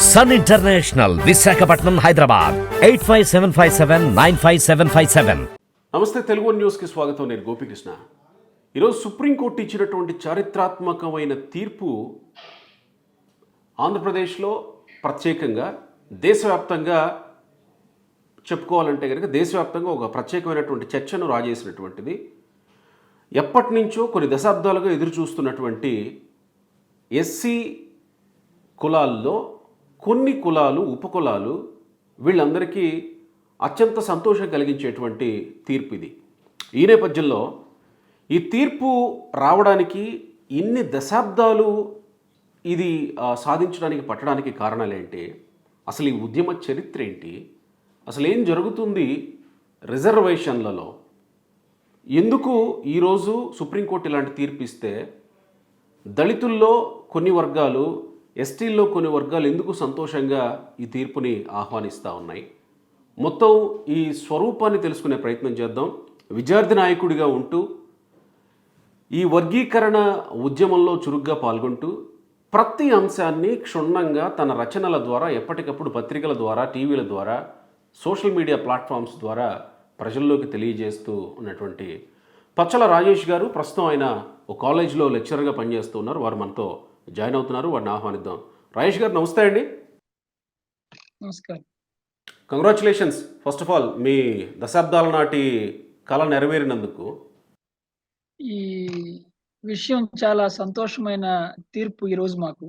Sun international Visakhapatnam Hyderabad 8575795757. నమస్తే తెలుగు న్యూస్కి స్వాగతం. నేను గోపికృష్ణ. ఈరోజు సుప్రీంకోర్టు ఇచ్చినటువంటి చారిత్రాత్మకమైన తీర్పు ఆంధ్రప్రదేశ్లో ప్రత్యేకంగా దేశవ్యాప్తంగా చెప్పుకోవాలంటే కనుక దేశవ్యాప్తంగా ఒక ప్రత్యేకమైనటువంటి చర్చను రాజేసినటువంటిది. ఎప్పటి నుంచో కొన్ని దశాబ్దాలుగా ఎదురు చూస్తున్నటువంటి ఎస్సీ కులాల్లో కొన్ని కులాలు ఉపకులాలు వీళ్ళందరికీ అత్యంత సంతోషం కలిగించేటువంటి తీర్పు ఇది. ఈ నేపథ్యంలో ఈ తీర్పు రావడానికి ఇన్ని దశాబ్దాలు ఇది సాధించడానికి పట్టడానికి కారణాలు ఏంటి, అసలు ఈ ఉద్యమ చరిత్ర ఏంటి, అసలు ఏం జరుగుతుంది రిజర్వేషన్లలో, ఎందుకు ఈరోజు సుప్రీంకోర్టు ఇలాంటి తీర్పు ఇస్తే దళితుల్లో కొన్ని వర్గాలు, ఎస్టీల్లో కొన్ని వర్గాలు ఎందుకు సంతోషంగా ఈ తీర్పుని ఆహ్వానిస్తూ ఉన్నాయి, మొత్తం ఈ స్వరూపాన్ని తెలుసుకునే ప్రయత్నం చేద్దాం. విద్యార్థి నాయకుడిగా ఉంటూ ఈ వర్గీకరణ ఉద్యమంలో చురుగ్గా పాల్గొంటూ ప్రతి అంశాన్ని క్షుణ్ణంగా తన రచనల ద్వారా ఎప్పటికప్పుడు పత్రికల ద్వారా, టీవీల ద్వారా, సోషల్ మీడియా ప్లాట్ఫామ్స్ ద్వారా ప్రజల్లోకి తెలియజేస్తూ ఉన్నటువంటి పచ్చల రాజేష్ గారు ప్రస్తుతం ఆయన ఒక కాలేజ్లో లెక్చరర్గా పనిచేస్తూ ఉన్నారు. వారు మనతో జాయిన్ అవుతున్నారు. వారిని ఆహ్వానిద్దాం. రాజేష్ గారు నమస్తే అండి. నమస్కారం. కంగ్రాచులేషన్స్ ఫస్ట్ ఆఫ్ ఆల్, మీ దశాబ్దాల నాటి కళ నెరవేరినందుకు. ఈ విషయం చాలా సంతోషమైన తీర్పు ఈరోజు మాకు.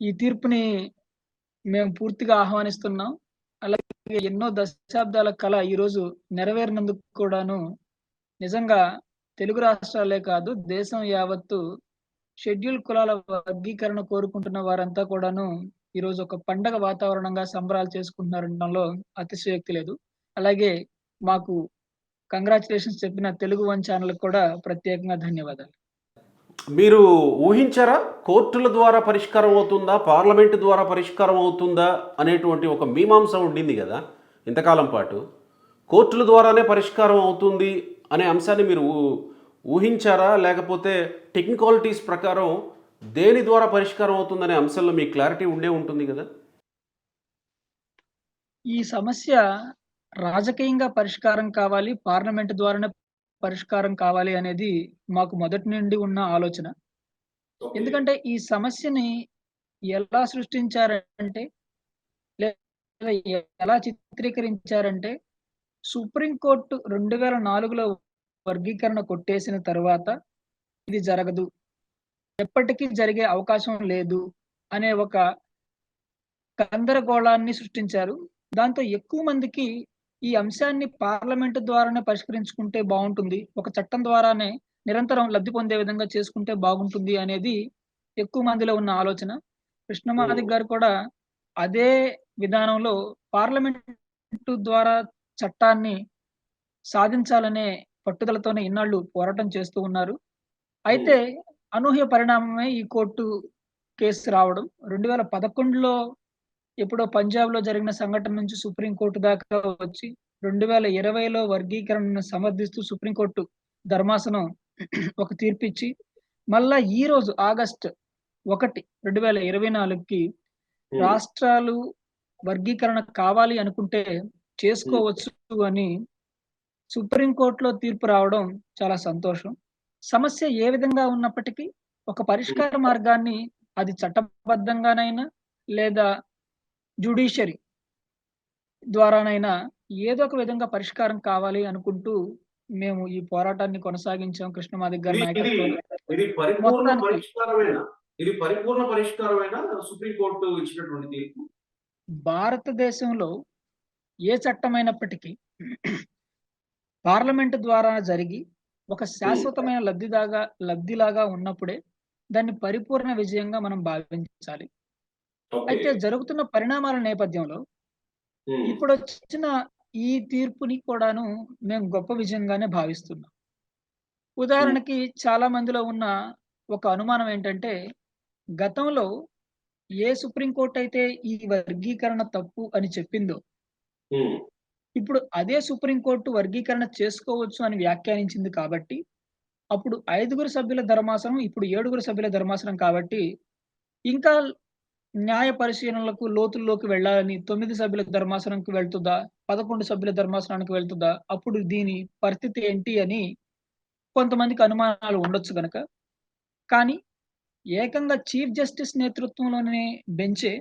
ఈ తీర్పుని మేము పూర్తిగా ఆహ్వానిస్తున్నాం. అలాగే ఎన్నో దశాబ్దాల కళ ఈరోజు నెరవేరినందుకు కూడాను నిజంగా తెలుగు రాష్ట్రాలే కాదు, దేశం యావత్తు షెడ్యూల్ కులాల వర్గీకరణ కోరుకుంటున్న వారంతా కూడాను ఈరోజు ఒక పండగ వాతావరణంగా సంబరాలు చేసుకుంటున్నారనడంలో అతిశయోక్తి లేదు. అలాగే మాకు కంగ్రాచులేషన్స్ చెప్పిన తెలుగు వన్ ఛానల్ కూడా ప్రత్యేకంగా ధన్యవాదాలు. మీరు ఊహించారా కోర్టుల ద్వారా పరిష్కారం అవుతుందా, పార్లమెంటు ద్వారా పరిష్కారం అవుతుందా అనేటువంటి ఒక మీమాంస ఉండింది కదా ఇంతకాలం పాటు. కోర్టుల ద్వారానే పరిష్కారం అవుతుంది అనే అంశాన్ని మీరు ఊహించారా, లేకపోతే టెక్నికాలిటీస్ ప్రకారం దేని ద్వారా పరిష్కారం అవుతుందనే అంశంలో మీకు క్లారిటీ ఉండే ఉంటుంది కదా? ఈ సమస్య రాజకీయంగా పరిష్కారం కావాలి, పార్లమెంట్ ద్వారానే పరిష్కారం కావాలి అనేది మాకు మొదటి నుండి ఉన్న ఆలోచన. ఎందుకంటే ఈ సమస్యని ఎలా సృష్టించారంటే, లేదా ఎలా చిత్రీకరించారంటే, సుప్రీంకోర్టు 2004లో వర్గీకరణ కొట్టేసిన తర్వాత ఇది జరగదు, ఎప్పటికీ జరిగే అవకాశం లేదు అనే ఒక గందరగోళాన్ని సృష్టించారు. దాంతో ఎక్కువ మందికి ఈ అంశాన్ని పార్లమెంట్ ద్వారానే పరిష్కరించుకుంటే బాగుంటుంది, ఒక చట్టం ద్వారానే నిరంతరం లబ్ధి పొందే విధంగా చేసుకుంటే బాగుంటుంది అనేది ఎక్కువ మందిలో ఉన్న ఆలోచన. కృష్ణమాదిక్ గారు కూడా అదే విధానంలో పార్లమెంట్ ద్వారా చట్టాన్ని సాధించాలనే పట్టుదలతోనే ఇన్నాళ్ళు పోరాటం చేస్తూ ఉన్నారు. అయితే అనూహ్య పరిణామమే ఈ కోర్టు కేసు రావడం. 2011లో ఎప్పుడో పంజాబ్‌లో జరిగిన సంఘటన నుంచి సుప్రీంకోర్టు దాకా వచ్చి 2020లో వర్గీకరణను సమర్థిస్తూ సుప్రీంకోర్టు ధర్మాసనం ఒక తీర్పిచ్చి, మళ్ళా ఈరోజు ఆగస్టు 1, 2024కి రాష్ట్రాలు వర్గీకరణ కావాలి అనుకుంటే చేసుకోవచ్చు అని సుప్రీంకోర్టులో తీర్పు రావడం చాలా సంతోషం. సమస్య ఏ విధంగా ఉన్నప్పటికీ ఒక పరిష్కార మార్గాన్ని, అది చట్టబద్ధంగానైనా లేదా జ్యుడిషియరీ ద్వారానైనా ఏదో ఒక విధంగా పరిష్కారం కావాలి అనుకుంటూ మేము ఈ పోరాటాన్ని కొనసాగించాం కృష్ణమాదిక్ గారి నాయకత్వంలో. ఇది పరిపూర్ణ మొత్తానికి పరిష్కారమేనా? ఇది పరిపూర్ణ పరిష్కారమేనా సుప్రీంకోర్టు ఇచ్చినటువంటి తీర్పు? భారతదేశంలో ఏ చట్టమైనప్పటికీ పార్లమెంట్ ద్వారా జరిగి ఒక శాశ్వతమైన లబ్ధిలాగా ఉన్నప్పుడే దాన్ని పరిపూర్ణ విజయంగా మనం భావించాలి. అయితే జరుగుతున్న పరిణామాల నేపథ్యంలో ఇప్పుడు వచ్చిన ఈ తీర్పుని కూడాను మేము గొప్ప విజయంగానే భావిస్తున్నాం. ఉదాహరణకి చాలా మందిలో ఉన్న ఒక అనుమానం ఏంటంటే, గతంలో ఏ సుప్రీంకోర్టు అయితే ఈ వర్గీకరణ తప్పు అని చెప్పిందో, ఇప్పుడు అదే సుప్రీంకోర్టు వర్గీకరణ చేసుకోవచ్చు అని వ్యాఖ్యానించింది కాబట్టి, అప్పుడు 5 సభ్యుల ధర్మాసనం, ఇప్పుడు 7 సభ్యుల ధర్మాసనం కాబట్టి, ఇంకా న్యాయ పరిశీలనలకు లోతుల్లోకి వెళ్ళాలని 9 సభ్యుల ధర్మాసనంకి వెళ్తుందా? 11 సభ్యుల ధర్మాసనానికి వెళ్తుందా? అప్పుడు దీని పరిస్థితి ఏంటి అని కొంతమందికి అనుమానాలు ఉండొచ్చు గనక. కానీ ఏకంగా చీఫ్ జస్టిస్ నేతృత్వంలోని బెంచే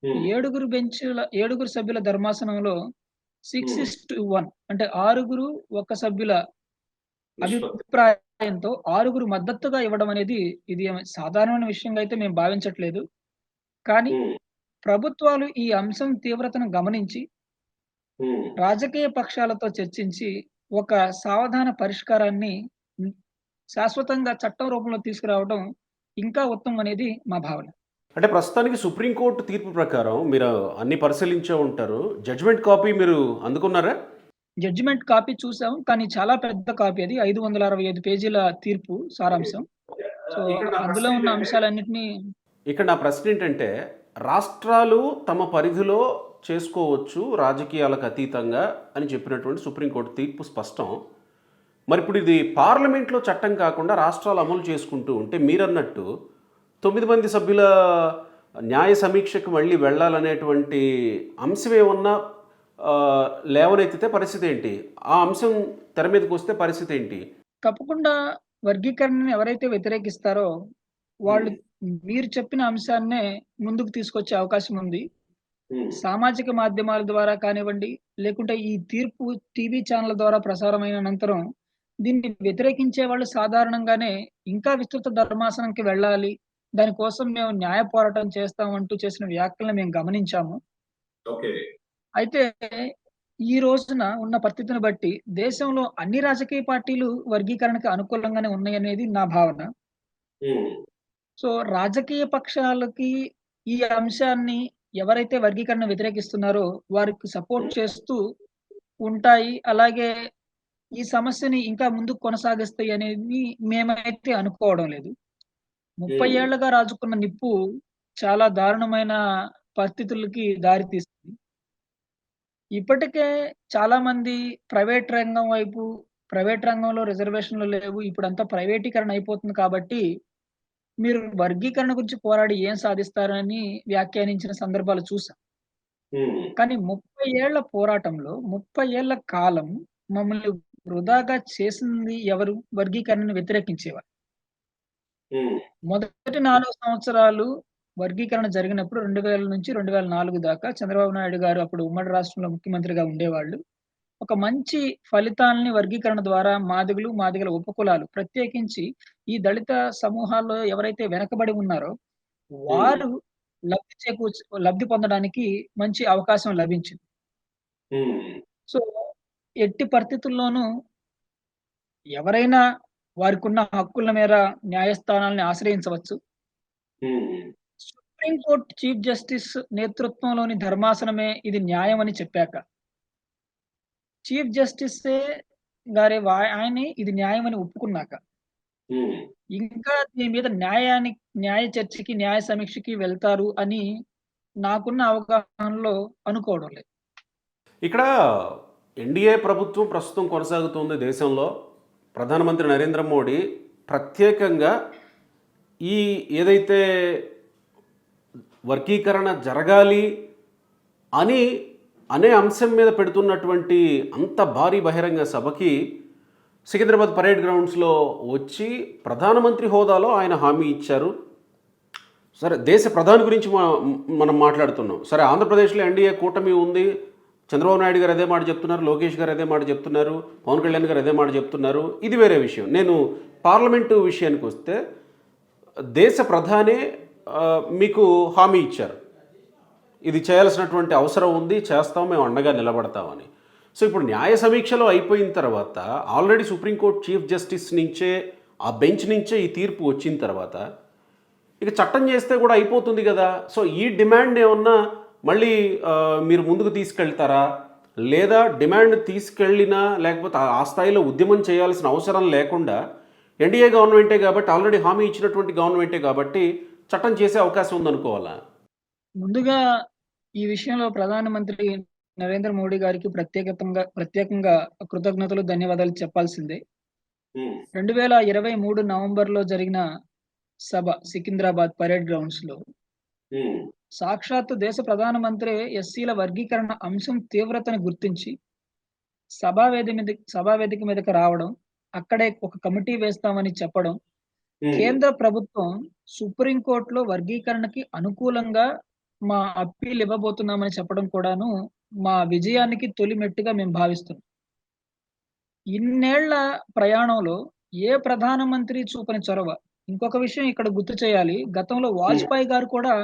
హ్మ్. 7 సభ్యుల ధర్మాసనంలో హ్మ్. 6:1 అంటే 6 ఒక సభ్యుల నిష్పత్తి. అభిప్రాయంతో 6 మద్దతుగా ఇవ్వడం అనేది ఇది ఏమి సాధారణమైన విషయంగా అయితే మేము భావించట్లేదు. కానీ హ్మ్. ప్రభుత్వాలు ఈ అంశం తీవ్రతను గమనించి హ్మ్. రాజకీయ పక్షాలతో చర్చించి ఒక సావధాన పరిష్కారాన్ని హ్మ్, శాశ్వతంగా చట్టం రూపంలో తీసుకురావడం ఇంకా ఉత్తమం అనేది మా భావన. అంటే ప్రస్తుతానికి సుప్రీంకోర్టు తీర్పు ప్రకారం మీరు అన్ని పరిశీలించే ఉంటారు. జడ్జిమెంట్ కాపీ మీరు అందుకున్నారా? జడ్జిమెంట్ కాపీ చూసాం. కానీ చాలా పెద్ద కాపీ అది. 565 పేజీల తీర్పు సారాంశం. సో, ఇక్కడ నా అందులో ప్రశ్న ఉన్న ఏంటంటే అంశాలన్నిటిని ఇక్కడ నా ప్రశ్న ఏంటంటే, రాష్ట్రాలు తమ పరిధిలో చేసుకోవచ్చు రాజకీయాలకు అతీతంగా అని చెప్పినటువంటి సుప్రీంకోర్టు తీర్పు స్పష్టం. మరి ఇప్పుడు ఇది పార్లమెంట్లో చట్టం కాకుండా రాష్ట్రాలు అమలు చేసుకుంటూ ఉంటే మీరన్నట్టు 9 మంది సభ్యుల న్యాయ సమీక్షకు మళ్ళీ వెళ్ళాలనేటువంటి అంశం ఏమన్నా లేవనెత్తితే పరిస్థితి ఏంటి? ఆ అంశం తెర మీదకి వస్తే పరిస్థితి ఏంటి? తప్పకుండా వర్గీకరణని ఎవరైతే వ్యతిరేకిస్తారో వాళ్ళు హ్మ్. మీరు చెప్పిన అంశాన్నే ముందుకు తీసుకొచ్చే అవకాశం ఉంది. హ్మ్. సామాజిక మాధ్యమాల ద్వారా కానివ్వండి, లేకుంటే ఈ తీర్పు టీవీ ఛానెళ్ల ద్వారా ప్రసారమైన అనంతరం దీన్ని వ్యతిరేకించే వాళ్ళు సాధారణంగానే ఇంకా విస్తృత ధర్మాసనంకి వెళ్ళాలి. దానికోసం మేము న్యాయ పోరాటం చేస్తాం అంటూ చేసిన వ్యాఖ్యలను మేము గమనించాము. ఓకే. అయితే ఈ రోజున ఉన్న పరిస్థితిని బట్టి దేశంలో అన్ని రాజకీయ పార్టీలు వర్గీకరణకు అనుకూలంగానే ఉన్నాయనేది నా భావన. హ్మ్. సో, రాజకీయ పక్షాలకి ఈ అంశాన్ని ఎవరైతే వర్గీకరణ వ్యతిరేకిస్తున్నారో వారికి సపోర్ట్ హ్మ్. చేస్తూ ఉంటాయి. అలాగే ఈ సమస్యని ఇంకా ముందుకు కొనసాగిస్తాయి అనేది మేమైతే అనుకోవడం లేదు. 30 హ్మ్. ఏళ్లుగా రాజుకున్న నిప్పు చాలా దారుణమైన పరిస్థితులకి దారి తీస్తుంది. ఇప్పటికే చాలామంది ప్రైవేట్ రంగం వైపు ప్రైవేట్ రంగంలో రిజర్వేషన్‌లు లేవు. ఇప్పుడంతా ప్రైవేటీకరణ అయిపోతుంది కాబట్టి మీరు వర్గీకరణ గురించి పోరాడి ఏం సాధిస్తారని వ్యాఖ్యానించిన సందర్భాలు చూసాం. హ్మ్. కానీ 30 ఏళ్ల పోరాటంలో 30 ఏళ్ల కాలం మమ్మల్ని వృధాగా చేసింది ఎవరు? వర్గీకరణను వ్యతిరేకించేవారు. హ్మ్. మొదటి 4 సంవత్సరాలు వర్గీకరణ జరిగినప్పుడు 2000-2004 దాకా చంద్రబాబు నాయుడు గారు అప్పుడు ఉమ్మడి రాష్ట్రంలో ముఖ్యమంత్రిగా ఉండేవాళ్ళు. ఒక మంచి ఫలితాల్ని వర్గీకరణ ద్వారా మాదిగల ఉపకులాలు ప్రత్యేకించి ఈ దళిత సమూహాల్లో ఎవరైతే వెనకబడి ఉన్నారో హ్మ్. వారు లబ్ధి పొందడానికి మంచి అవకాశం లభించింది. హ్మ్. సో, ఎట్టి పరిస్థితుల్లోనూ ఎవరైనా వారికున్న హక్కుల మేర న్యాయస్థానాల్ని ఆశ్రయించవచ్చు. హ్మ్. సుప్రీం కోర్ట్ చీఫ్ జస్టిస్ నేతృత్వంలోని ధర్మాసనమే ఇది న్యాయమని చెప్పాక, చీఫ్ జస్టిసే ఆయనే ఇది న్యాయమని ఒప్పుకున్నాక, హ్మ్. ఇంకా దీని మీద న్యాయ చర్చకి, న్యాయ సమీక్షకి వెళ్తారు అని నాకున్న అవగాహనలో అనుకోవడం లేదు. ఇక్కడ ఎన్డీఏ ప్రభుత్వం ప్రస్తుతం కొనసాగుతుంది దేశంలో. ప్రధానమంత్రి నరేంద్ర మోడీ ప్రత్యేకంగా ఈ ఏదైతే వర్గీకరణ జరగాలి అని అనే అంశం మీద పెడుతున్నటువంటి అంత భారీ బహిరంగ సభకి సికింద్రాబాద్ పరేడ్ గ్రౌండ్స్లో వచ్చి ప్రధానమంత్రి హోదాలో ఆయన హామీ ఇచ్చారు. సరే, దేశ ప్రధాని గురించి మనం మాట్లాడుతున్నాం. సరే, ఆంధ్రప్రదేశ్లో ఎన్డీఏ కూటమి ఉంది. చంద్రబాబు నాయుడు గారు అదే మాట చెప్తున్నారు, లోకేష్ గారు అదే మాట చెప్తున్నారు, పవన్ కళ్యాణ్ గారు అదే మాట చెప్తున్నారు. ఇది వేరే విషయం. నేను పార్లమెంటు విషయానికి వస్తే దేశ ప్రధానే మీకు హామీ ఇచ్చారు, ఇది చేయాల్సినటువంటి అవసరం ఉంది, చేస్తాం, మేము అండగా నిలబడతామని. సో ఇప్పుడు న్యాయ సమీక్షలో అయిపోయిన తర్వాత ఆల్రెడీ సుప్రీంకోర్టు చీఫ్ జస్టిస్ నుంచే ఆ బెంచ్ నుంచే ఈ తీర్పు వచ్చిన తర్వాత ఇక చట్టం చేస్తే కూడా అయిపోతుంది కదా. సో ఈ డిమాండ్ ఏమన్నా మళ్ళీ మీరు ముందుకు తీసుకెళ్తారా, లేదా డిమాండ్ తీసుకెళ్ళినా లేకపోతే ఆ స్థాయిలో ఉద్యమం చేయాల్సిన అవసరం లేకుండా ఎన్డీఏ గవర్నమెంటే కాబట్టి, ఆల్రెడీ హామీ ఇచ్చినటువంటి గవర్నమెంటే కాబట్టి చట్టం చేసే అవకాశం ఉందనుకోవాలా? ముందుగా ఈ విషయంలో ప్రధానమంత్రి నరేంద్ర మోడీ గారికి ప్రత్యేకంగా కృతజ్ఞతలు, ధన్యవాదాలు చెప్పాల్సిందే. 2023 నవంబర్‌లో జరిగిన సభ సికింద్రాబాద్ పరేడ్ గ్రౌండ్స్‌లో ఉమ్, సాక్షాత్తు దేశ ప్రధానమంత్రి ఎస్సీల వర్గీకరణ అంశం తీవ్రతను గుర్తించి సభా వేదిక మీదకి రావడం, అక్కడే ఒక కమిటీ వేస్తామని చెప్పడం, ఉమ్, కేంద్ర ప్రభుత్వం సుప్రీంకోర్టులో వర్గీకరణకి అనుకూలంగా మా అప్పీల్ ఇవ్వబోతున్నామని చెప్పడం కూడాను మా విజయానికి తొలి మెట్టుగా మేము భావిస్తున్నాం. ఇన్నేళ్ల ప్రయాణంలో ఏ ప్రధానమంత్రి చూపని చొరవ. ఇంకొక విషయం ఇక్కడ గుర్తు చేయాలి. గతంలో ఉమ్, వాజ్పేయి గారు కూడా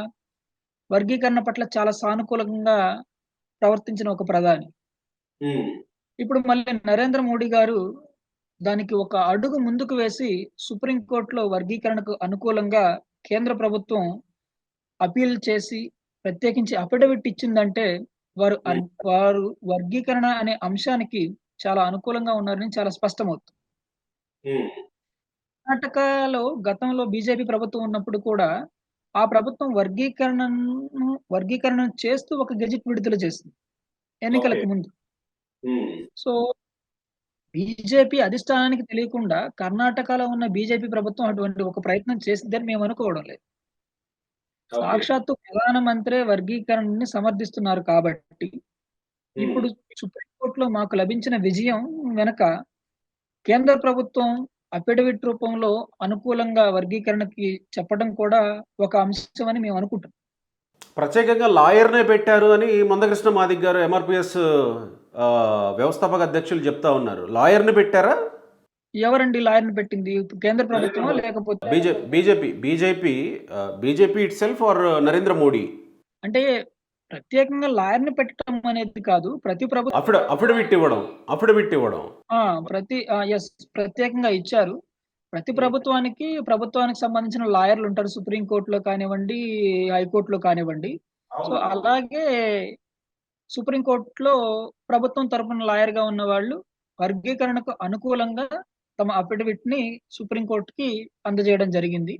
వర్గీకరణ పట్ల చాలా సానుకూలంగా ప్రవర్తించిన ఒక ప్రధాని. ఉమ్, ఇప్పుడు మళ్ళీ నరేంద్ర మోడీ గారు దానికి ఒక అడుగు ముందుకు వేసి సుప్రీంకోర్టులో వర్గీకరణకు అనుకూలంగా కేంద్ర ప్రభుత్వం అపీల్ చేసి ప్రత్యేకించి అఫిడవిట్ ఇచ్చిందంటే ఉమ్, వారు వర్గీకరణ అనే అంశానికి చాలా అనుకూలంగా ఉన్నారని చాలా స్పష్టమవుతుంది. ఉమ్, కర్ణాటకలో గతంలో బీజేపీ ప్రభుత్వం ఉన్నప్పుడు కూడా ఆ ప్రభుత్వం వర్గీకరణను చేస్తూ ఒక గెజిట్ విడుదల చేసింది ఓకే. ఎన్నికలకు ముందు. ఉమ్, సో బీజేపీ అధిష్టానానికి తెలియకుండా కర్ణాటకలో ఉన్న బీజేపీ ప్రభుత్వం అటువంటి ఒక ప్రయత్నం చేసిందని మేము అనుకోవడం లేదు. ఓకే. సాక్షాత్తు ప్రధానమంత్రే వర్గీకరణని సమర్థిస్తున్నారు కాబట్టి, ఉమ్. ఇప్పుడు సుప్రీంకోర్టులో మాకు లభించిన విజయం వెనక కేంద్ర ప్రభుత్వం అఫిడవిట్ రూపంలో అనుకూలంగా వర్గీకరణకి చెప్పడం కూడా ఒక అంశమని మేము అనుకుంటున్నాం. ప్రత్యేకంగా లాయర్నే పెట్టారు అని మందకృష్ణ మాదిగ్ గారు ఎంఆర్పిఎస్ వ్యవస్థాపక అధ్యక్షులు చెప్తా ఉన్నారు. లాయర్ని పెట్టారా? ఎవరండి లాయర్‌ని పెట్టింది? కేంద్ర ప్రభుత్వమా? లేకపోతే BJP itself or Narendra Modi? అంటే ప్రత్యేకంగా లాయర్‌ని పెట్టడం అనేది కాదు. ప్రతి ప్రభుత్వం అఫిడవిట్ ఇవ్వడం. ఆ! యెస్. ప్రత్యేకంగా ఇచ్చారు. ప్రతి ప్రభుత్వానికి సంబంధించిన లాయర్‌లుంటారు. సుప్రీం కోర్ట్‌లో కానివ్వండి, హైకోర్ట్‌లో కానివ్వండి. సో, అవును. అలాగే సుప్రీం కోర్ట్‌లో ప్రభుత్వం తరపున లాయర్‌గా ఉన్నవాళ్ళు వర్గీకరణకు అనుకూలంగా తమ అఫిడవిట్‌ని సుప్రీం కోర్ట్‌కి అందజేయడం జరిగింది.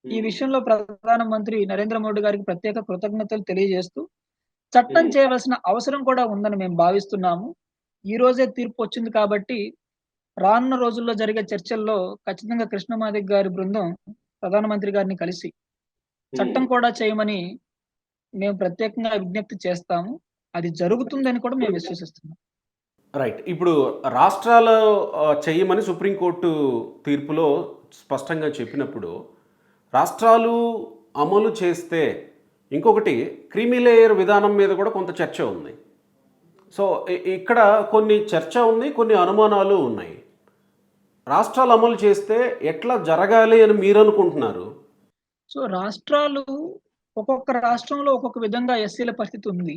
ఈ ఉమ్, విషయంలో ప్రధానమంత్రి నరేంద్ర మోడీ గారికి ప్రత్యేక కృతజ్ఞతలు తెలియజేస్తూ, చట్టం ఉమ్, చేయవలసిన అవసరం కూడా ఉందని మేము భావిస్తున్నాము. ఈ రోజే తీర్పొచ్చింది కాబట్టి రానున్న రోజుల్లో జరిగే చర్చల్లో ఖచ్చితంగా కృష్ణమాదిగ గారి బృందం ప్రధానమంత్రి గారిని కలిసి ఉమ్. చట్టం కూడా చేయమని మేము ప్రత్యేకంగా విజ్ఞప్తి చేస్తాము. అది జరుగుతుందని కూడా మేము విశ్వసిస్తున్నాం. రైట్. ఇప్పుడు రాష్ట్రాలు చెయ్యమని సుప్రీంకోర్టు తీర్పులో స్పష్టంగా చెప్పినప్పుడు, రాష్ట్రాలు అమలు చేస్తే ఇంకొకటి క్రీమీ లేయర్ విధానం మీద కూడా కొంత చర్చ ఉంది. సో ఇక్కడ కొన్ని చర్చ ఉంది, కొన్ని అనుమానాలు ఉన్నాయి. రాష్ట్రాలు అమలు చేస్తే ఎట్లా జరగాలి అని మీరు అనుకుంటున్నారు? సో, ఒక్కొక్క రాష్ట్రంలో ఒక్కొక్క విధంగా ఎస్సీల పరిస్థితి ఉంది.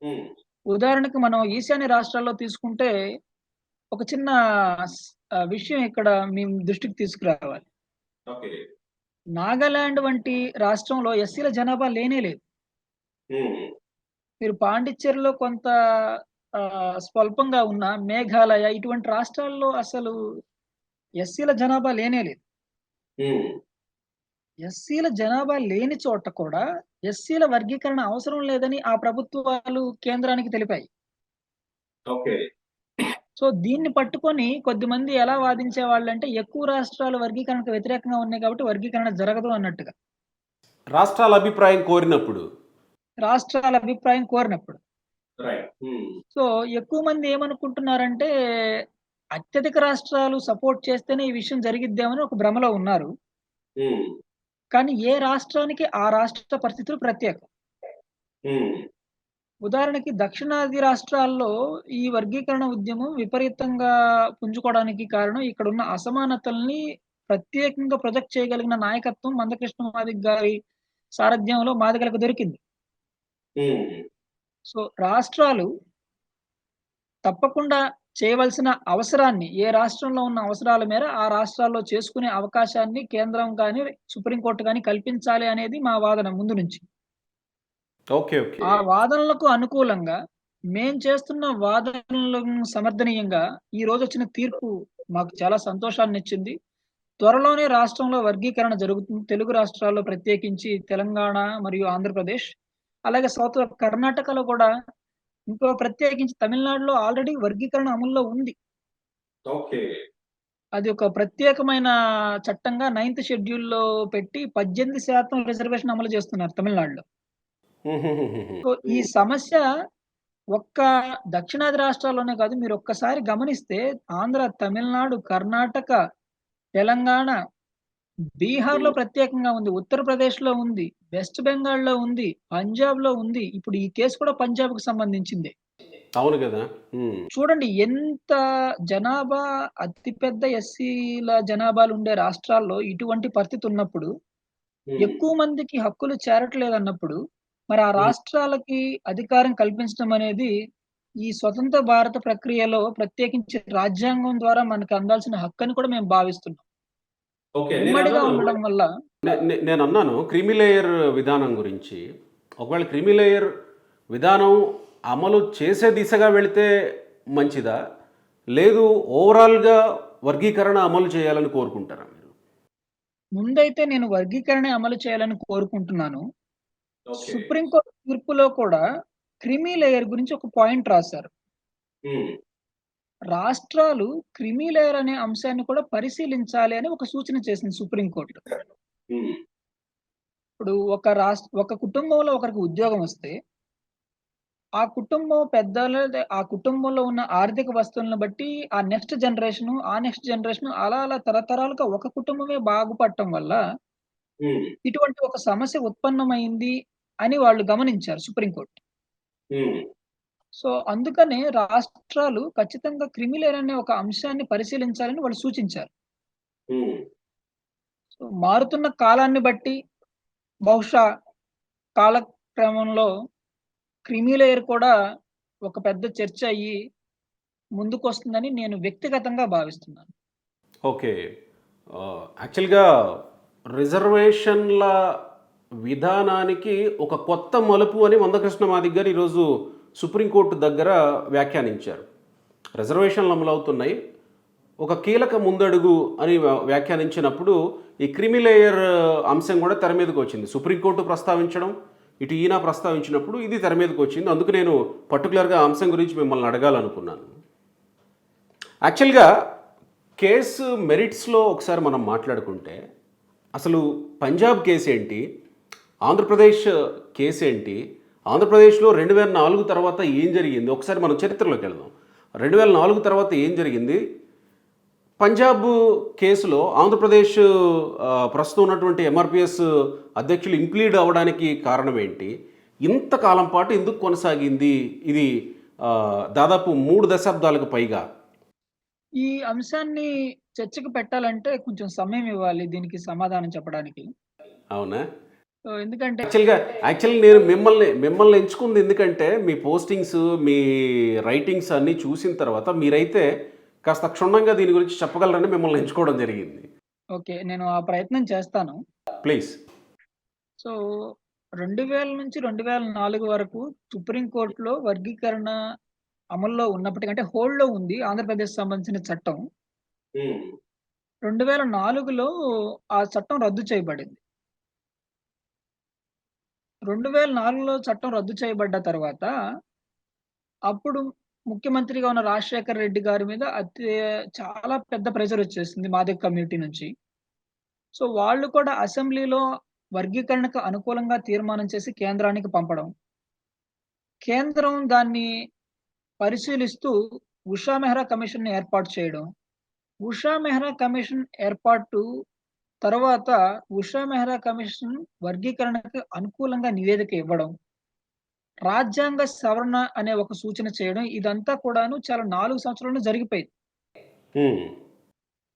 ఉమ్, ఉదాహరణకు మనం ఈశాన్య రాష్ట్రాల్లో తీసుకుంటే ఒక చిన్న విషయం ఇక్కడ మేము దృష్టికి తీసుకురావాలి. ఓకే. నాగాలాండ్ వంటి రాష్ట్రంలో ఎస్సీల జనాభా లేనే లేదు. ఉమ్, మీరు పాండిచ్చేరిలో కొంత స్వల్పంగా ఉన్న మేఘాలయ ఇటువంటి రాష్ట్రాల్లో అసలు ఎస్సీల జనాభా లేనే లేదు. ఉమ్, ఎస్సీల జనాభా లేని చోట కూడా ఎస్సీల వర్గీకరణ అవసరం లేదని ఆ ప్రభుత్వాలు కేంద్రానికి తెలిపాయి. ఓకే. సో, దీన్ని పట్టుకొని కొద్దిమంది ఎలా వాదించేవాళ్ళంటే ఎక్కువ రాష్ట్రాలు వర్గీకరణకు వ్యతిరేకంగా ఉన్నాయి కాబట్టి వర్గీకరణ జరగదు అన్నట్టుగా. రాష్ట్రాల అభిప్రాయం కోరినప్పుడు. రాష్ట్రాల అభిప్రాయం కోరినప్పుడు. రైట్. సో, ఎక్కువ మంది ఏమనుకుంటున్నారంటే అత్యధిక రాష్ట్రాలు సపోర్ట్ చేస్తేనే ఈ విషయం జరిగిద్దేమని ఒక భ్రమలో ఉన్నారు. కానీ ఏ రాష్ట్రానికి ఆ రాష్ట్ర పరిస్థితులు ప్రత్యేకం. ఉదాహరణకి దక్షిణాది రాష్ట్రాల్లో ఈ వర్గీకరణ ఉద్యమం విపరీతంగా పుంజుకోవడానికి కారణం ఇక్కడున్న అసమానతల్ని ప్రత్యేకంగా ప్రొజెక్ట్ చేయగలిగిన నాయకత్వం మందకృష్ణ మాదిగ గారి సారథ్యంలో మాదిగలకు దొరికింది. సో, రాష్ట్రాలు తప్పకుండా చేయవలసిన అవసరాన్ని ఏ రాష్ట్రంలో ఉన్న అవసరాల మేర ఆ రాష్ట్రాల్లో చేసుకునే అవకాశాన్ని కేంద్రం గాని, సుప్రీంకోర్టు గాని కల్పించాలి అనేది మా వాదన ముందు నుంచి. ఓకే. ఓకే. ఆ వాదనలకు అనుకూలంగా మేం చేస్తున్న వాదనలను సమర్థనీయంగా ఈ రోజొచ్చిన తీర్పు మాకు చాలా సంతోషాన్నిచ్చింది. త్వరలోనే రాష్ట్రంలో వర్గీకరణ జరుగుతుంది. తెలుగు రాష్ట్రాల్లో ప్రత్యేకించి తెలంగాణ మరియు ఆంధ్రప్రదేశ్, అలాగే సౌత్ కర్ణాటకలో కూడా ప్రత్యేకించి తమిళనాడులో ఆల్రెడీ వర్గీకరణ అమల్లో ఉంది. ఓకే. అది ఒక ప్రత్యేకమైన చట్టంగా 9థ్ షెడ్యూల్‌లో పెట్టి 18% రిజర్వేషన్ అమలు చేస్తున్నారు తమిళనాడులో. హుహుహుహుహు. సో, ఈ హ్మ్. సమస్య ఒక్క దక్షిణాది రాష్ట్రాల్లోనే కాదు. మీరొక్కసారి గమనిస్తే ఆంధ్ర, తమిళనాడు, కర్ణాటక, తెలంగాణ, బీహార్‌లో హ్మ్. ప్రత్యేకంగా ఉంది. ఉత్తరప్రదేశ్‌లో ఉంది. వెస్ట్ బెంగాల్‌లో ఉంది. పంజాబ్‌లో ఉంది. ఇప్పుడు ఈ కేసు కూడా పంజాబ్‌కి సంబంధించిందే. అవును గదా! హ్మ్. చూడండి ఎంత జనాభా అతి పెద్ద ఎస్సీల జనాభాలుండే రాష్ట్రాల్లో ఇటువంటి పరిస్థితి ఉన్నప్పుడు, హ్మ్. ఎక్కువ మందికి హక్కులు చేరట్లేదన్నప్పుడు, మరి ఆ హ్మ్. రాష్ట్రాలకి అధికారం కల్పించడం అనేది, ఈ స్వతంత్ర భారత ప్రక్రియలో ప్రత్యేకించి రాజ్యాంగం ద్వారా మనకు అందాల్సిన హక్కని కూడా మేము భావిస్తున్నాం. ఓకే. ఉమ్మడిగా ఉండడం వల్ల నేనన్నాను క్రీమీ లేయర్ విధానం గురించి. ఒకవేళ క్రీమీ లేయర్ విధానం అమలు చేసే దిశగా వెళితే మంచిదా? లేదు ఓవరాల్‌గా వర్గీకరణ అమలు చేయాలని కోరుకుంటారా మీరు? ముందైతే నేను వర్గీకరణే అమలు చేయాలని కోరుకుంటున్నాను. ఓకే. సుప్రీం కోర్ట్ తీర్పులో కూడా క్రిమీ లేయర్ గురించి ఒక పాయింట్ రాశారు. హ్మ్. రాష్ట్రాలు క్రిమీ లేయర్ అనే అంశాన్ని కూడా పరిశీలించాలి అని ఒక సూచన చేసింది సుప్రీం కోర్ట్. హ్మ్. ఇప్పుడు ఒక కుటుంబంలో ఒకరికి ఉద్యోగం వస్తే, ఆ కుటుంబం పెద్దలదే ఆ కుటుంబంలో ఉన్న ఆర్థిక వస్తువులను బట్టి నెక్స్ట్ జనరేషను అలా అలా తరతరాలుగా ఒక కుటుంబమే బాగుపడటం వల్ల, హ్మ్. ఇటువంటి ఒక సమస్య ఉత్పన్నమైంది అని వాళ్ళు గమనించారు సుప్రీం కోర్ట్. హ్మ్. సో, అందుకనే రాష్ట్రాలు ఖచ్చితంగా క్రిమి లేయర్ అనే ఒక అంశాన్ని పరిశీలించాలని వాళ్ళు సూచించారు. హ్మ్. సో, మారుతున్న కాలాన్ని బట్టి బహుశా కాలక్రమంలో క్రిమి లేయర్ కూడా ఒక పెద్ద చర్చ అయ్యి ముందుకొస్తుందని నేను వ్యక్తిగతంగా భావిస్తున్నాను. ఓకే. యాక్చువల్‌గా రిజర్వేషన్‌ల విధానానికి ఒక కొత్త మలుపు అని మందకృష్ణ మాదిగ గారు ఈరోజు సుప్రీంకోర్టు దగ్గర వ్యాఖ్యానించారు. రిజర్వేషన్లు అమలవుతున్నాయి. ఒక కీలక ముందడుగు అని వ్యాఖ్యానించినప్పుడు ఈ క్రిమి లేయర్ అంశం కూడా తెర మీదకొచ్చింది. సుప్రీంకోర్టు ప్రస్తావించడం, ఇటు ఈయన ప్రస్తావించినప్పుడు ఇది తెర మీదకొచ్చింది. అందుకు నేను పర్టిక్యులర్‌గా ఆ అంశం గురించి మిమ్మల్ని అడగాలనుకున్నాను. యాక్చువల్‌గా కేసు మెరిట్స్‌లో ఒకసారి మనం మాట్లాడుకుంటే, అసలు పంజాబ్ కేసేంటి? ఆంధ్రప్రదేశ్ కేసేంటి? ఆంధ్రప్రదేశ్‌లో 2004 తర్వాత ఏం జరిగింది? ఒకసారి మనం చరిత్రలోకెళ్దాం. 2004 తర్వాత ఏం జరిగింది? పంజాబ్ కేసులో ఆంధ్రప్రదేశ్ ప్రస్తుతం ఉన్నటువంటి ఎంఆర్‌పీఎస్ అధ్యక్షులు ఇంప్లీడ్ అవ్వడానికి కారణం ఏంటి? ఇంతకాలం పాటు ఎందుకు కొనసాగింది? ఇది దాదాపు 3 దశాబ్దాలకు పైగా. ఈ అంశాన్ని చర్చకు పెట్టాలంటే కొంచెం సమయం ఇవ్వాలి దీనికి సమాధానం చెప్పడానికి. అవునా? సో, ఎందుకంటే యాక్చువల్లీ నేను మిమ్మల్ని ఎంచుకుంది ఎందుకంటే మీ పోస్టింగ్స్, మీ రైటింగ్స్ అన్నీ చూసిన తర్వాత మీరైతే కాస్త క్షుణ్ణంగా దీని గురించి చెప్పగలరని మిమ్మల్ని ఎంచుకోవడం జరిగింది. ఓకే. నేను ఆ ప్రయత్నం చేస్తాను. ప్లీజ్. సో, 2000 నుంచి 2004 వరకు సుప్రీం కోర్ట్‌లో వర్గీకరణ అమల్లో ఉన్నప్పటికి అంటే హోల్డ్‌లో ఉంది ఆంధ్రప్రదేశ్ సంబంధించిన చట్టం. హ్మ్. 2004లో ఆ చట్టం రద్దు చేయబడింది. 2004లో చట్టం రద్దు చేయబడ్డ తర్వాత, అప్పుడు ముఖ్యమంత్రిగా ఉన్న రాజశేఖర రెడ్డి గారి మీద చాలా పెద్ద ప్రెషరొచ్చేసింది మాదిగ కమ్యూనిటీ నుంచి. సో, వాళ్ళు కూడా అసెంబ్లీలో వర్గీకరణకు అనుకూలంగా తీర్మానం చేసి కేంద్రానికి పంపడం. కేంద్రం దాన్ని పరిశీలిస్తూ ఉషా మెహ్రా కమిషన్‌ని ఏర్పాటు చేయడం. ఉషా మెహ్రా కమిషన్ ఏర్పాటు తర్వాత ఉషా మెహ్రా కమిషన్ వర్గీకరణకు అనుకూలంగా నివేదిక ఇవ్వడం. రాజ్యాంగ సవరణ అనే ఒక సూచన చేయడం. ఇదంతా కూడాను చాలా 4 సంవత్సరాల్లో జరిగిపోయింది. హ్మ్.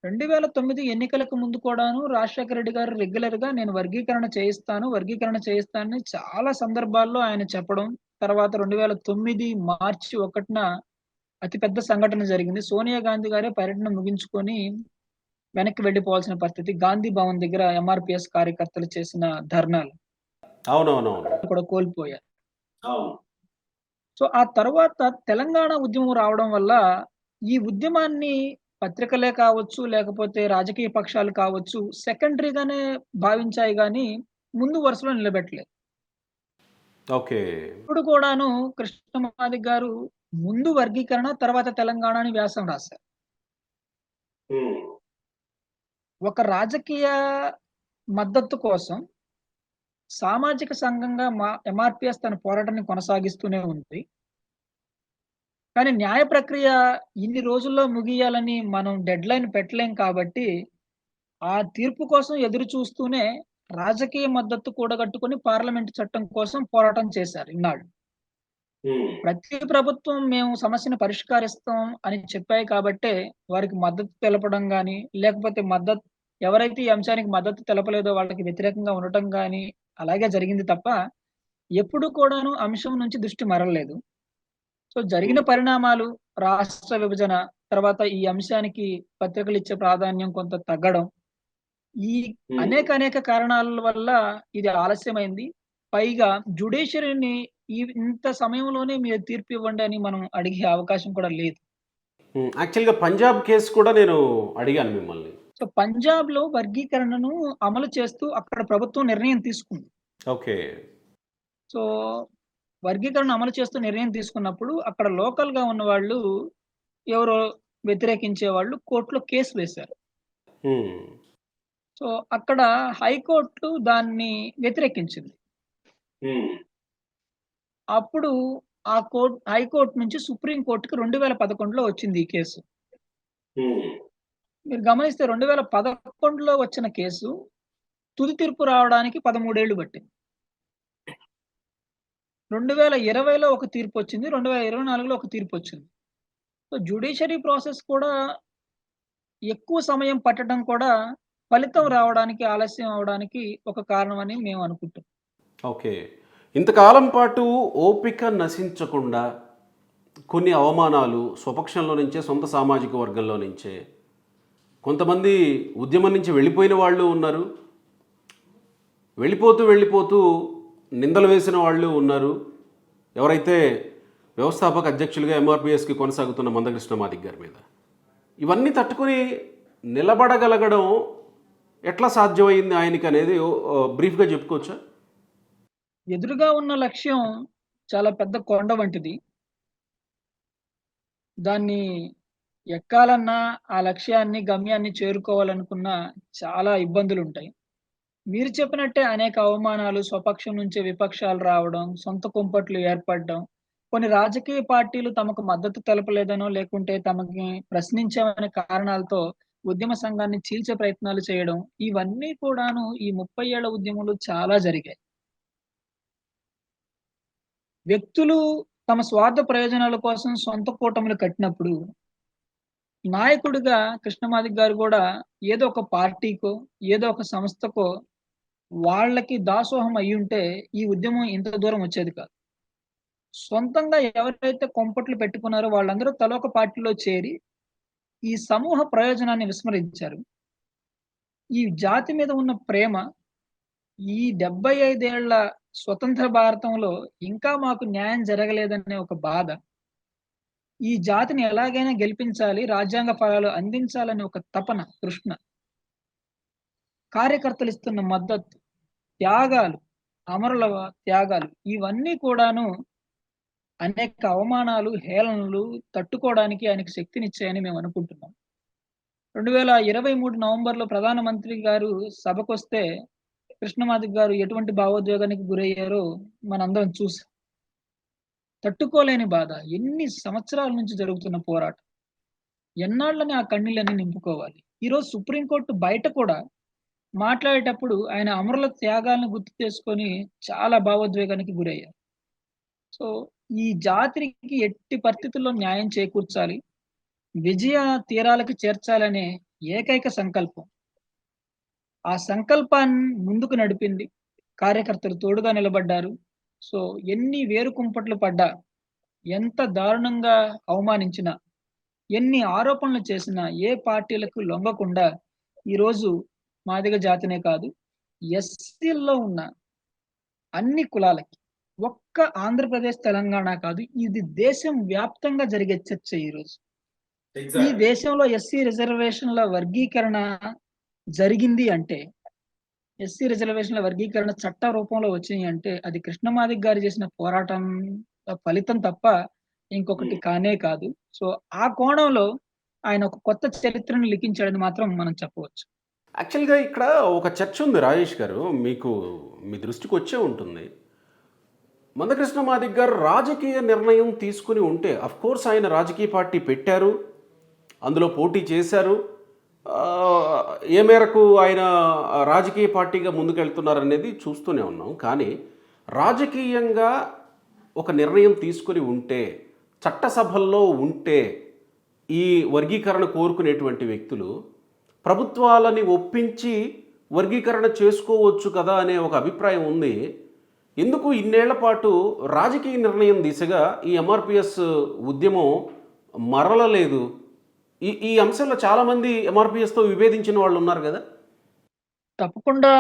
2009 ఎన్నికలకు ముందు కూడాను రాజశేఖర రెడ్డి గారు రెగ్యులర్‌గా నేను వర్గీకరణ చేయిస్తానని చాలా సందర్భాల్లో ఆయన చెప్పడం. తర్వాత 2009 మార్చి 1న అతి పెద్ద సంఘటన జరిగింది. సోనియా గాంధీ గారే పర్యటన ముగించుకొని వెనక్కి వెళ్ళిపోవాల్సిన పరిస్థితి. గాంధీ భవన్ దగ్గర ఎంఆర్‌పీఎస్ కార్యకర్తలు చేసిన ధర్నాలు అవునవునవును. కూడా కోల్పోయారు. అవును. సో, ఆ తర్వాత తెలంగాణ ఉద్యమం రావడం వల్ల, ఈ ఉద్యమాన్ని పత్రికలే కావచ్చు, లేకపోతే రాజకీయ పక్షాలు కావచ్చు, సెకండరీగానే భావించాయి గానీ, ముందు వరుసలో నిలబెట్టలేదు. ఓకే. ఇప్పుడు కూడాను కృష్ణమాదిగ గారు ముందు వర్గీకరణ, తర్వాత తెలంగాణ అని వ్యాసం రాశారు. హ్మ్. ఒక రాజకీయ మద్దతు కోసం సామాజిక సంఘంగా ఎంఆర్‌పీఎస్ తన పోరాటాన్ని కొనసాగిస్తూనే ఉంది. కానీ న్యాయ ప్రక్రియ ఇన్ని రోజుల్లో ముగియాలని మనం డెడ్‌లైన్ పెట్టలేం కాబట్టి, ఆ తీర్పు కోసం ఎదురు చూస్తూనే రాజకీయ మద్దతు కూడగట్టుకొని పార్లమెంట్ చట్టం కోసం పోరాటం చేశారు ఇన్నాళ్ళు. హ్మ్. ప్రతి ప్రభుత్వం మేము సమస్యను పరిష్కరిస్తాం అని చెప్పాయి కాబట్టే, వారికి మద్దతు తెలపడం గాని, లేకపోతే ఎవరైతే ఈ అంశానికి మద్దతు తెలపలేదో వాళ్ళకి వ్యతిరేకంగా ఉండటం గాని, అలాగే జరిగింది తప్ప, ఎప్పుడు కూడాను అంశం నుంచి దృష్టి మరల్లేదు. సో, జరిగిన హ్మ్. పరిణామాలు రాష్ట్ర విభజన, తర్వాత ఈ అంశానికి పత్రికలిచ్చే ప్రాధాన్యం కొంత తగ్గడం, ఈ హ్మ్. అనేక కారణాల వల్ల ఇది ఆలస్యమైంది. పైగా జ్యుడిషియరీని ఇంత సమయంలోనే మీరు తీర్పు ఇవ్వండి అని మనం అడిగే అవకాశం కూడా లేదు. యాక్చువల్‌గా పంజాబ్ కేస్ కూడా నేను అడిగాను మిమ్మల్ని. సో, పంజాబ్‌లో వర్గీకరణను అమలు చేస్తూ అక్కడ ప్రభుత్వం నిర్ణయం తీసుకుంది. ఓకే. సో, వర్గీకరణ అమలు చేస్తూ నిర్ణయం తీసుకున్నప్పుడు అక్కడ లోకల్‌గా ఉన్నవాళ్ళు ఎవరో వ్యతిరేకించేవాళ్ళు కోర్ట్‌లో కేస్ వేశారు. హ్మ్. సో, అక్కడ హైకోర్టు దాన్ని వ్యతిరేకించింది. హ్మ్. అప్పుడు హైకోర్ట్ నుంచి సుప్రీం కోర్ట్‌కి 2011లో వచ్చింది ఈ కేసు. హ్మ్. మీరు గమనిస్తే 2011లో వచ్చిన కేసు తుది తీర్పు రావడానికి 13 ఏళ్లు పట్టింది. 2020లో ఒక తీర్పొచ్చింది. 2024లో ఒక తీర్పొచ్చింది. సో, జ్యుడిషియరీ ప్రాసెస్ కూడా ఎక్కువ సమయం పట్టడం కూడా ఫలితం రావడానికి ఆలస్యం అవ్వడానికి ఒక కారణమని మేము అనుకుంటున్నాం. ఓకే. ఇంతకాలం పాటు ఓపిక నశించకుండా కొన్ని అవమానాలు స్వపక్షంలో నుంచే, సొంత సామాజిక వర్గంలో నుంచే కొంతమంది ఉద్యమం నుంచి వెళ్ళిపోయిన వాళ్ళు ఉన్నారు. వెళ్ళిపోతూ నిందలు వేసిన వాళ్ళు ఉన్నారు. ఎవరైతే వ్యవస్థాపక అధ్యక్షులుగా ఎంఆర్‌పీఎస్‌కి కొనసాగుతున్న మందకృష్ణ మాదిగ గారి మీద. ఇవన్నీ తట్టుకొని నిలబడగలగడం ఎట్లా సాధ్యమైంది ఆయనకనేది బ్రీఫ్‌గా చెప్పుకోవచ్చా? ఎదురుగా ఉన్న లక్ష్యం చాలా పెద్ద కొండ వంటిది. దాన్ని ఎక్కాలన్నా, ఆ లక్ష్యాన్ని, గమ్యాన్ని చేరుకోవాలనుకున్నా చాలా ఇబ్బందులుంటాయి. మీరు చెప్పినట్టే అనేక అవమానాలు, స్వపక్షం నుంచే విపక్షాలు రావడం, సొంత కుంపట్లు ఏర్పడడం, కొన్ని రాజకీయ పార్టీలు తమకు మద్దతు తెలపలేదనో, లేకుంటే తమకి ప్రశ్నించామనే కారణాలతో ఉద్యమ సంఘాన్ని చీల్చే ప్రయత్నాలు చేయడం, ఇవన్నీ కూడాను ఈ 30 ఏళ్ల ఉద్యమంలో చాలా జరిగాయి. వ్యక్తులు తమ స్వార్థ ప్రయోజనాల కోసం సొంత కూటములు కట్టినప్పుడు, నాయకుడిగా కృష్ణమాదిగ గారు గూడా ఏదో ఒక పార్టీకో, ఏదో ఒక సంస్థకో వాళ్ళకి దాసోహం అయ్యుంటే ఈ ఉద్యమం ఇంత దూరం వచ్చేది కాదు. సొంతంగా ఎవరైతే కొంపట్లు పెట్టుకున్నారో వాళ్ళందరూ తలోక పార్టీలో చేరి, ఈ సమూహ ప్రయోజనాన్ని విస్మరించారు. ఈ జాతి మీద ఉన్న ప్రేమ, ఈ 75 ఏళ్ల స్వతంత్ర భారతంలో ఇంకా మాకు న్యాయం జరగలేదనే ఒక బాధ, ఈ జాతిని ఎలాగైనా గెలిపించాలి, రాజ్యాంగ ఫలాలు అందించాలనే ఒక తపన, తృష్ణ, కార్యకర్తలిస్తున్న మద్దతు, త్యాగాలు, అమరుల త్యాగాలు ఇవన్నీ కూడాను అనేక అవమానాలు, హేళనలు తట్టుకోవడానికి ఆయనకి శక్తినిచ్చాయని మేము అనుకుంటున్నాం. 2023 నవంబర్‌లో ప్రధానమంత్రి గారు సభకొస్తే కృష్ణమాదిగ గారు ఎటువంటి భావోద్వేగానికి గురయ్యారో మనందరం చూసాం. తట్టుకోలేని బాధ. ఎన్ని సంవత్సరాల నుంచి జరుగుతున్న పోరాటం. ఎన్నాళ్ళని ఆ కన్నీళ్ళని నింపుకోవాలి. ఈరోజు సుప్రీం కోర్ట్ బయట కూడా మాట్లాడేటప్పుడు ఆయన అమరుల త్యాగాలను గుర్తు చేసుకొని చాలా భావోద్వేగానికి గురయ్యారు. సో, ఈ జాతికి ఎట్టి పరిస్థితుల్లో న్యాయం చేకూర్చాలి. విజయ తీరాలకు చేర్చాలనే ఏకైక సంకల్పం. ఆ సంకల్పాన్ని ముందుకు నడిపింది. కార్యకర్తలు తోడుగా నిలబడ్డారు. సో, ఎన్ని వేరు కుంపట్లు పడ్డా, ఎంత దారుణంగా అవమానించినా, ఎన్ని ఆరోపణలు చేసినా, ఏ పార్టీలకు లొంగకుండా ఈరోజు మాదిగ జాతినే కాదు, ఎస్సీల్లో ఉన్న అన్ని కులాలకి, ఒక్క ఆంధ్రప్రదేశ్, తెలంగాణ కాదు, ఇది దేశం వ్యాప్తంగా జరిగే చర్చ ఈరోజు. ఈ దేశంలో ఎస్సీ రిజర్వేషన్‌ల వర్గీకరణ జరిగింది అంటే, ఎస్సీ రిజర్వేషన్‌ల వర్గీకరణ చట్ట రూపంలో వచ్చినియి అంటే, అది కృష్ణమాదిగ గారు చేసిన పోరాటం ఫలితం తప్ప ఇంకొకటి కానే కాదు. సో, ఆ కోణంలో ఆయన ఒక కొత్త చరిత్రను లిఖించాడని మాత్రం మనం చెప్పవచ్చు. యాక్చువల్గా ఇక్కడ ఒక చర్చ ఉంది రాజేష్ గారు, మీకు మీ దృష్టికి వచ్చే ఉంటుంది. మందకృష్ణ మాదిగ గారు రాజకీయ నిర్ణయం తీసుకుని ఉంటే, కోర్స్ ఆయన రాజకీయ పార్టీ పెట్టారు, అందులో పోటీ చేశారు. ఆ, ఏ మేరకు ఆయన రాజకీయ పార్టీగా ముందుకెళ్తున్నారనేది చూస్తూనే ఉన్నాం. కానీ రాజకీయంగా ఒక నిర్ణయం తీసుకుని ఉంటే, చట్టసభల్లో ఉంటే ఈ వర్గీకరణ కోరుకునేటువంటి వ్యక్తులు ప్రభుత్వాలని ఒప్పించి వర్గీకరణ చేసుకోవచ్చు కదా అనే ఒక అభిప్రాయం ఉంది. ఎందుకు ఇన్నేళ్ల పాటు రాజకీయ నిర్ణయం దిశగా ఈ ఎంఆర్పిఎస్ ఉద్యమం మరలలేదు? ఈ అంశంలో చాలామంది ఎంఆర్పిఎస్తో విభేదించిన వాళ్ళు ఉన్నారు కదా. తప్పకుండా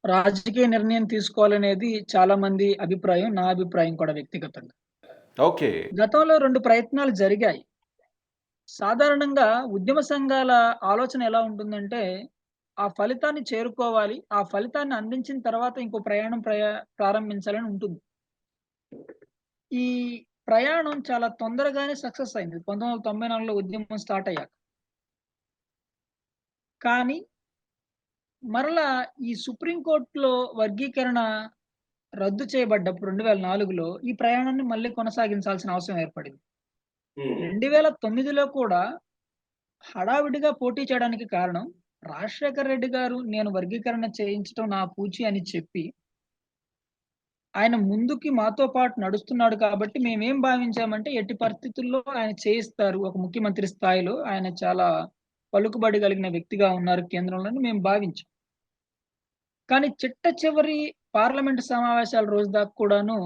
రాజకీయ నిర్ణయం తీసుకోవాలనేది చాలా మంది అభిప్రాయం. నా అభిప్రాయం కూడా వ్యక్తిగతంగా. ఓకే. గతంలో 2 ప్రయత్నాలు జరిగాయి. సాధారణంగా ఉద్యమ సంఘాల ఆలోచన ఎలా ఉంటుందంటే, ఆ ఫలితాన్ని చేరుకోవాలి. ఆ ఫలితాన్ని అందించిన తర్వాత ఇంకో ప్రయాణం ప్రారంభించాలని ఉంటుంది. ఈ ప్రయాణం చాలా తొందరగానే సక్సెస్ అయింది. 1994లో ఉద్యమం స్టార్ట్ అయ్యాక. కానీ మరలా ఈ సుప్రీం కోర్ట్‌లో వర్గీకరణ రద్దు చేయబడ్డప్పుడు 2004లో ఈ ప్రయాణాన్ని మళ్ళీ కొనసాగించాల్సిన అవసరం ఏర్పడింది. 2009లో కూడా హడావిడిగా పోటీ చేయడానికి కారణం, రాజశేఖర్ రెడ్డి గారు నేను వర్గీకరణ చేయించటం నా పూచి అని చెప్పి, ఆయన ముందుకి మాతో పాటు నడుస్తున్నాడు కాబట్టి మేమేం భావించామంటే ఎట్టి పరిస్థితుల్లో ఆయన చేయిస్తారు. ఒక ముఖ్యమంత్రి స్థాయిలో ఆయన చాలా పలుకుబడి కలిగిన వ్యక్తిగా ఉన్నారు కేంద్రంలోని మేము భావించాం. కానీ చిట్ట చివరి పార్లమెంట్ సమావేశాల రోజు దాకా కూడాను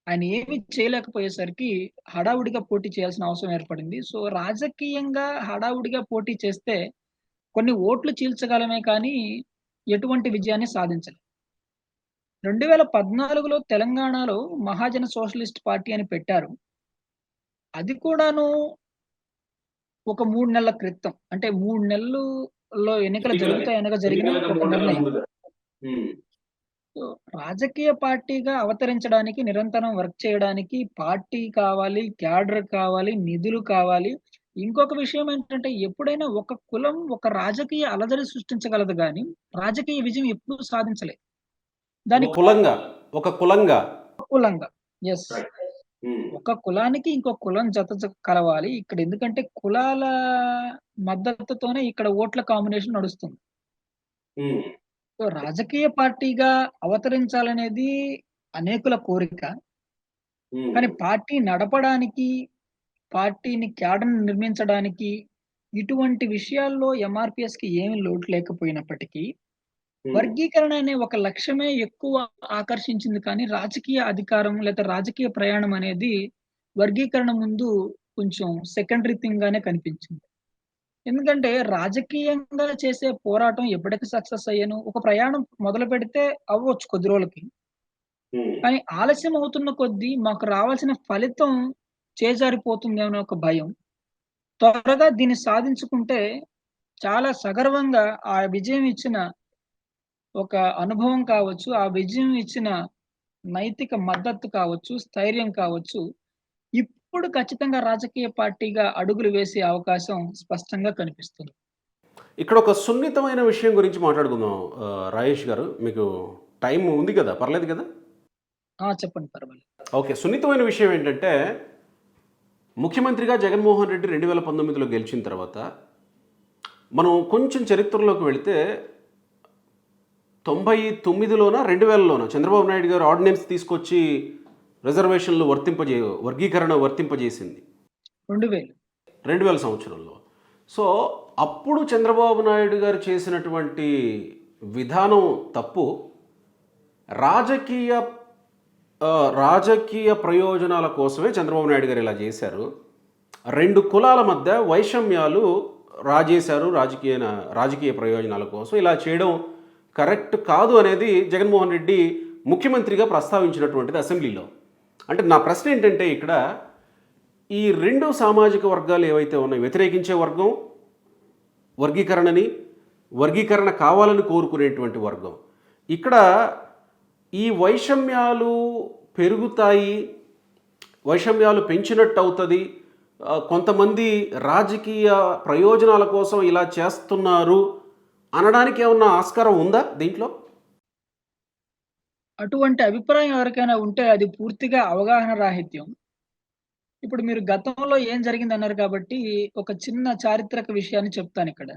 ఆయన ఏమి చేయలేకపోయేసరికి హడావుడిగా పోటీ చేయాల్సిన అవసరం ఏర్పడింది. సో, రాజకీయంగా హడావుడిగా పోటీ చేస్తే కొన్ని ఓట్లు చీల్చగలమే కానీ ఎటువంటి విజయాన్ని సాధించలేం. 2014లో తెలంగాణలో మహాజన సోషలిస్ట్ పార్టీ అని పెట్టారు. అది కూడాను ఒక 3 నెలల క్రితం. అంటే 3 నెలల్లో ఎన్నికలు జరుగుతాయనగా జరిగిన ఒక నిర్ణయం. సో, రాజకీయ పార్టీగా అవతరించడానికి, నిరంతరం వర్క్ చేయడానికి పార్టీ కావాలి, క్యాడర్ కావాలి, నిధులు కావాలి. ఇంకొక విషయం ఏంటంటే ఎప్పుడైనా ఒక కులం ఒక రాజకీయ అలజడి సృష్టించగలదు గానీ, రాజకీయ విజయం ఎప్పుడూ సాధించలేదు. దానికి ఒక కులంగా. కులంగా. యెస్. ఒక కులానికి ఇంకో కులం కలవాలి. ఇక్కడ ఎందుకంటే కులాల మద్దతుతోనే ఇక్కడ ఓట్ల కాంబినేషన్ నడుస్తుంది. సో, రాజకీయ పార్టీగా అవతరించాలనేది అనేకుల కోరిక. కానీ పార్టీ నడపడానికి, పార్టీని క్యాడర్‌ని నిర్మించడానికి ఇటువంటి విషయాల్లో ఎంఆర్‌పీఎస్‌కి ఏమి లోటు లేకపోయినప్పటికీ, వర్గీకరణ అనే ఒక లక్ష్యమే ఎక్కువ ఆకర్షించింది కానీ, రాజకీయ అధికారం లేదా రాజకీయ ప్రయాణం అనేది వర్గీకరణ ముందు కొంచెం సెకండరీ థింగ్ గానే కనిపించింది. ఎందుకంటే రాజకీయంగా చేసే పోరాటం ఎప్పటికి సక్సెస్ అయ్యాను. ఒక ప్రయాణం మొదలుపెడితే అవ్వచ్చు కొద్ది రోజులకి. కానీ ఆలస్యం అవుతున్న కొద్దీ మాకు రావాల్సిన ఫలితం చేజారిపోతుందేమో అనే ఒక భయం. త్వరగా దీన్ని సాధించుకుంటే చాలా సగర్వంగా ఆ విజయం ఇచ్చిన ఒక అనుభవం కావచ్చు, ఆ విజయం ఇచ్చిన నైతిక మద్దతు కావచ్చు, స్థైర్యం కావచ్చు, ఇప్పుడు ఖచ్చితంగా రాజకీయ పార్టీగా అడుగులు వేసే అవకాశం స్పష్టంగా కనిపిస్తుంది. ఇక్కడ ఒక సున్నితమైన విషయం గురించి మాట్లాడుకుందాం రాజేష్ గారు. మీకు టైం ఉంది కదా, పర్లేదు కదా? చెప్పండి, పర్వాలేదు. ఓకే. సున్నితమైన విషయం ఏంటంటే, ముఖ్యమంత్రిగా జగన్మోహన్ రెడ్డి 2019లో గెలిచిన తర్వాత మనం కొంచెం చరిత్రలోకి వెళితే 99లోన 2000లోన చంద్రబాబు నాయుడు గారు ఆర్డినెన్స్ తీసుకొచ్చి రిజర్వేషన్లు వర్గీకరణ వర్తింపజేసింది 2000 సంవత్సరంలో. సో అప్పుడు చంద్రబాబు నాయుడు గారు చేసినటువంటి విధానం తప్పు. రాజకీయ ప్రయోజనాల కోసమే చంద్రబాబు నాయుడు గారు ఇలా చేశారు. 2 కులాల మధ్య వైషమ్యాలు రాజేశారు. రాజకీయ ప్రయోజనాల కోసం ఇలా చేయడం కరెక్ట్ కాదు అనేది జగన్మోహన్ రెడ్డి ముఖ్యమంత్రిగా ప్రస్తావించినటువంటిది అసెంబ్లీలో. అంటే నా ప్రశ్న ఏంటంటే, ఇక్కడ ఈ 2 సామాజిక వర్గాలు ఏవైతే ఉన్నాయో, వ్యతిరేకించే వర్గం వర్గీకరణ కావాలని కోరుకునేటువంటి వర్గం, ఇక్కడ ఈ వైషమ్యాలు పెరుగుతాయి, వైషమ్యాలు పెంచినట్టు అవుతుంది, కొంతమంది రాజకీయ ప్రయోజనాల కోసం ఇలా చేస్తున్నారు అనడానికి ఏమన్నా ఆస్కారం ఉందా దీంట్లో? అటువంటి అభిప్రాయం ఎవరికైనా ఉంటే అది పూర్తిగా అవగాహన రాహిత్యం. ఇప్పుడు మీరు గతంలో ఏం జరిగిందన్నారు కాబట్టి, ఒక చిన్న చారిత్రక విషయాన్ని చెప్తానిక్కడ.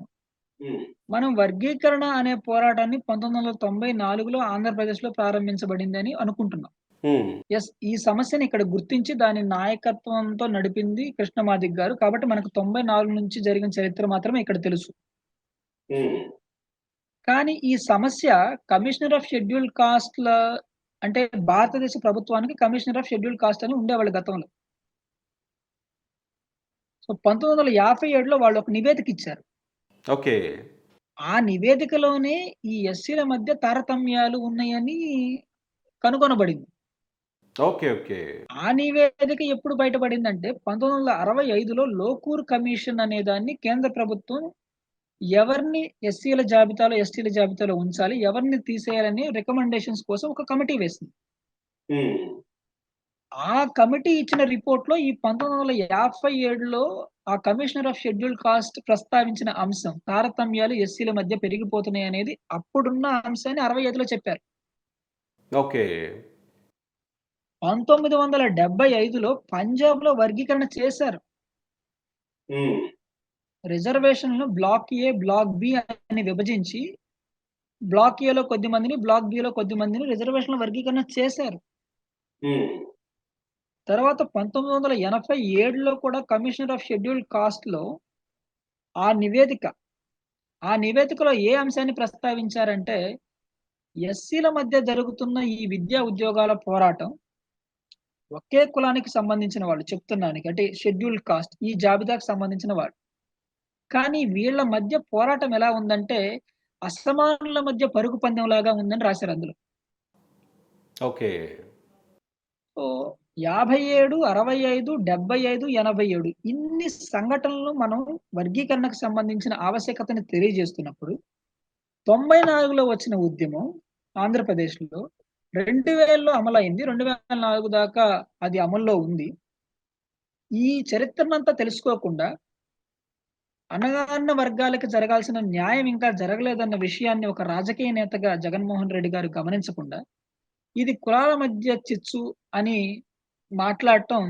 హ్మ్. మనం వర్గీకరణ అనే పోరాటాన్ని 1994లో ఆంధ్రప్రదేశ్‌లో ప్రారంభించబడిందని అనుకుంటున్నాం. హ్మ్. యెస్. ఈ సమస్యని ఇక్కడ గుర్తించి దాని నాయకత్వంతో నడిపింది కృష్ణమాదిగ గారు. కాబట్టి మనకు 94 నుంచి జరిగిన చరిత్ర మాత్రమే ఇక్కడ తెలుసు. హ్మ్. కానీ ఈ సమస్య కమిషనర్ ఆఫ్ షెడ్యూల్డ్ కాస్ట్‌ల అంటే భారతదేశ ప్రభుత్వానికి కమిషనర్ ఆఫ్ షెడ్యూల్డ్ కాస్ట్ అని ఉండేవాళ్ళు గతంలో. సో, 1957లో వాళ్ళు ఒక నివేదిక ఇచ్చారు. ఓకే. ఆ నివేదికలోనే ఈ ఎస్సీల మధ్య తారతమ్యాలు ఉన్నాయని కనుగొనబడింది. ఓకే. ఓకే. ఆ నివేదిక ఎప్పుడు బయటపడిందంటే 1965లో లోకూర్ కమిషన్ అనే దాన్ని కేంద్ర ప్రభుత్వం ఎవరిని ఎస్సీల జాబితాలో, ఎస్టీల జాబితాలో ఉంచాలి, ఎవరిని తీసేయాలని రికమెండేషన్స్ కోసం ఒక కమిటీ వేసింది. హ్మ్. ఆ కమిటీ ఇచ్చిన రిపోర్ట్‌లో ఈ 1957లో ఆ కమిషనర్ ఆఫ్ షెడ్యూల్డ్ కాస్ట్ ప్రస్తావించిన అంశం తారతమ్యాలు ఎస్సీల మధ్య పెరిగిపోతున్నాయనేది అప్పుడున్న అంశాన్ని 65లో చెప్పారు. ఓకే. 1975లో పంజాబ్‌లో వర్గీకరణ చేశారు. హ్మ్. రిజర్వేషన్‌లను బ్లాక్ ఏ, బ్లాక్ బి అని విభజించి బ్లాక్ ఏలో కొద్ది మందిని, బ్లాక్ బిలో కొద్ది మందిని రిజర్వేషన్‌ల వర్గీకరణ చేశారు. హ్మ్. తర్వాత 1987లో కూడా కమిషనర్ ఆఫ్ షెడ్యూల్డ్ కాస్ట్‌లో ఆ నివేదిక ఆ నివేదికలో ఏ అంశాన్ని ప్రస్తావించారంటే, ఎస్సీల మధ్య జరుగుతున్న ఈ విద్యా ఉద్యోగాల పోరాటం ఒకే కులానికి సంబంధించిన వాళ్ళు చెప్తున్నానికి. అంటే షెడ్యూల్డ్ కాస్ట్ ఈ జాబితాకు సంబంధించిన వాళ్ళు. కానీ వీళ్ళ మధ్య పోరాటం ఎలా ఉందంటే, అసమానుల మధ్య పరుగు పందెంలాగా ఉందని రాశారు అందులో. ఓకే. సో, 57, 65, 75, 87 ఇన్ని సంఘటనలు మనం వర్గీకరణకు సంబంధించిన ఆవశ్యకతను తెలియజేస్తున్నప్పుడు 94లో వచ్చిన ఉద్యమం ఆంధ్రప్రదేశ్‌లో 2000లో అమలైంది. 2004 దాకా అది అమల్లో ఉంది. ఈ చరిత్రనంతా తెలుసుకోకుండా అణగారిన వర్గాలకి జరగాల్సిన న్యాయం ఇంకా జరగలేదన్న విషయాన్ని ఒక రాజకీయ నేతగా జగన్మోహన్ రెడ్డి గారు గమనించకుండా, ఇది కులాల మధ్య చిచ్చు అని మాట్లాడటం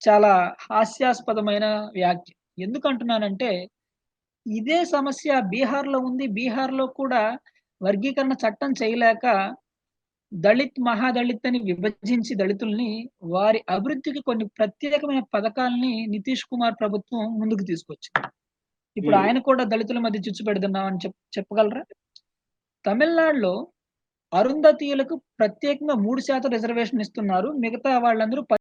చాలా హాస్యాస్పదమైన వ్యాఖ్య. ఎందుకంటున్నానంటే, ఇదే సమస్య బీహార్‌లో ఉంది. బీహార్‌లో కూడా వర్గీకరణ చట్టం చేయలేక దళిత్, మహాదళిత్ అని విభజించి దళితుల్ని వారి అభివృద్ధికి కొన్ని ప్రత్యేకమైన పథకాల్ని నితీష్ కుమార్ ప్రభుత్వం ముందుకు తీసుకొచ్చింది. ఇప్పుడు హ్మ్. ఆయన కూడా దళితుల మధ్య చిచ్చు పెడుతున్నామని చెప్పగలరా? తమిళనాడులో అరుంధతీయులకు ప్రత్యేకంగా 3% రిజర్వేషన్ ఇస్తున్నారు. మిగతా వాళ్ళందరూ